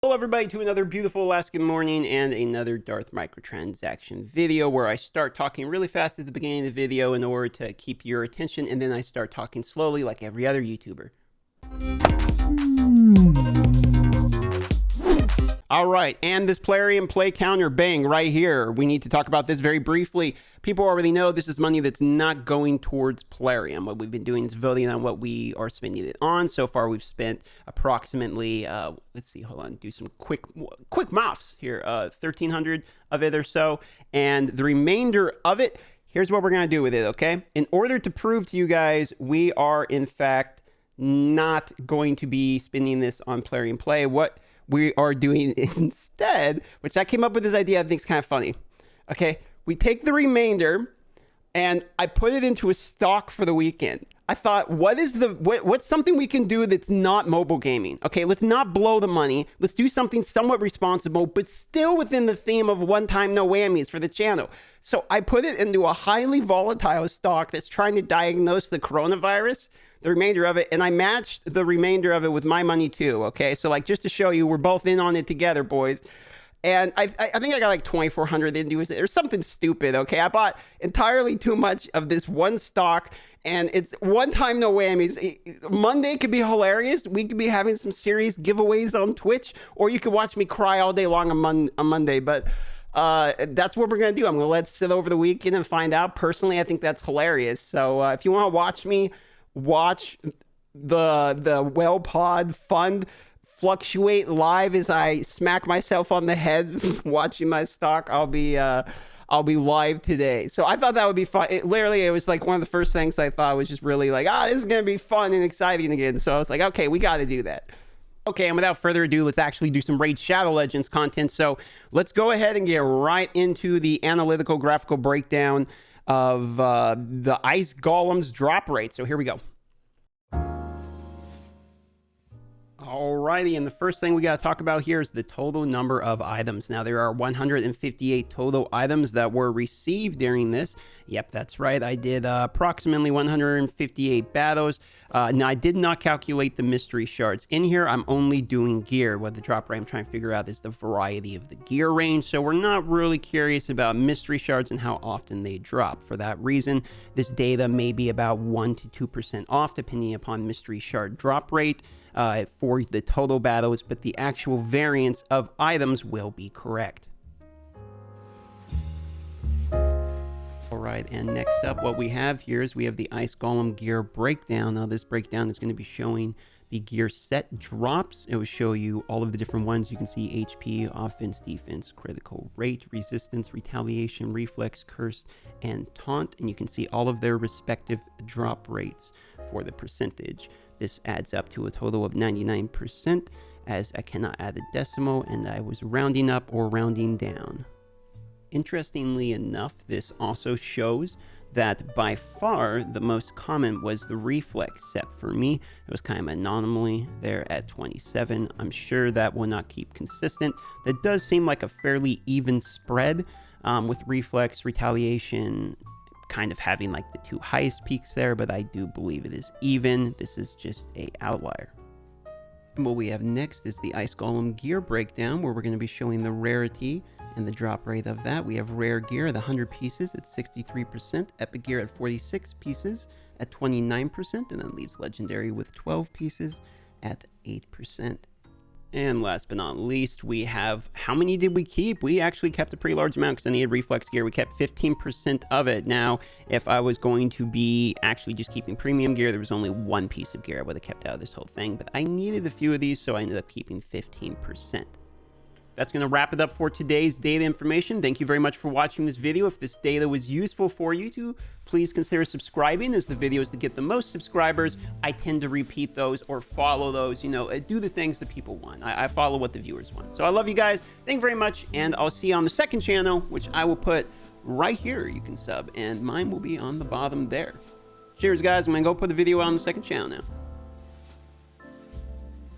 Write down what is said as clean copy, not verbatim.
Hello everybody to another beautiful Alaskan morning and another Darth microtransaction video where I start talking really fast at the beginning of the video in order to keep your attention, and then I start talking slowly like every other YouTuber. All right, and this Plarium play counter bang right here. We need to talk about this very briefly. People already know this is money that's not going towards Plarium. What we've been doing is voting on what we are spending it on. So far, we've spent approximately, let's see, hold on, do some quick maths here, 1,300 of it or so. And the remainder of it, here's what we're going to do with it, okay? In order to prove to you guys we are, in fact, not going to be spending this on Plarium play, what we are doing instead, which I came up with this idea I think is kind of funny. Okay, we take the remainder and I put it into a stock for the weekend. I thought, what's something we can do that's not mobile gaming? Okay, let's not blow the money. Let's do something somewhat responsible, but still within the theme of one time no whammies for the channel. So I put it into a highly volatile stock that's trying to diagnose the coronavirus, the remainder of it, and I matched the remainder of it with my money too, okay? So like, just to show you, we're both in on it together, boys. And I think I got like 2,400 into it or something stupid, okay? I bought entirely too much of this one stock, and it's one time no whammies. Monday could be hilarious. We could be having some serious giveaways on Twitch, or you could watch me cry all day long on Monday, but that's what we're gonna do. I'm gonna let it sit over the weekend and find out. Personally, I think that's hilarious. So if you want to watch me watch the Well Pod Fund fluctuate live as I smack myself on the head watching my stock, I'll be live today. So I thought that would be fun. It was like one of the first things I thought was just really like, this is gonna be fun and exciting again. So I was like, okay, we got to do that. Okay, and without further ado, let's actually do some Raid Shadow Legends content. So let's go ahead and get right into the analytical graphical breakdown of the Ice Golem's drop rate. So here we go. Alrighty, and the first thing we got to talk about here is the total number of items. Now, there are 158 total items that were received during this. Yep, that's right. I did approximately 158 battles. Now, I did not calculate the mystery shards. In here, I'm only doing gear. What the drop rate I'm trying to figure out is the variety of the gear range. So we're not really curious about mystery shards and how often they drop. For that reason, this data may be about 1 to 2% off, depending upon mystery shard drop rate for the total battles, but the actual variance of items will be correct. All right, and next up, what we have here is we have the Ice Golem gear breakdown. Now, this breakdown is going to be showing the gear set drops. It will show you all of the different ones. You can see HP, offense, defense, critical rate, resistance, retaliation, reflex, curse, and taunt. And you can see all of their respective drop rates for the percentage. This adds up to a total of 99%, as I cannot add a decimal, and I was rounding up or rounding down. Interestingly enough, this also shows that by far the most common was the reflex set. For me, it was kind of an anomaly there at 27. I'm sure that will not keep consistent. That does seem like a fairly even spread, with reflex, retaliation kind of having like the two highest peaks there, but I do believe it is even. This is just a outlier. And what we have next is the Ice Golem gear breakdown, where we're going to be showing the rarity and the drop rate of that. We have rare gear at 100 pieces at 63%, epic gear at 46 pieces at 29%, and then leaves legendary with 12 pieces at 8%. And last but not least, we have, how many did we keep? We actually kept a pretty large amount because I needed reflex gear. We kept 15% of it. Now, if I was going to be actually just keeping premium gear, there was only one piece of gear I would have kept out of this whole thing, but I needed a few of these, so I ended up keeping 15%. That's going to wrap it up for today's data information. Thank you very much for watching this video. If this data was useful for you, please consider subscribing, as the videos that get the most subscribers, I tend to repeat those or follow those, do the things that people want. I follow what the viewers want. So I love you guys. Thank you very much, and I'll see you on the second channel, which I will put right here. You can sub, and mine will be on the bottom there. Cheers, guys. I'm going to go put the video on the second channel now.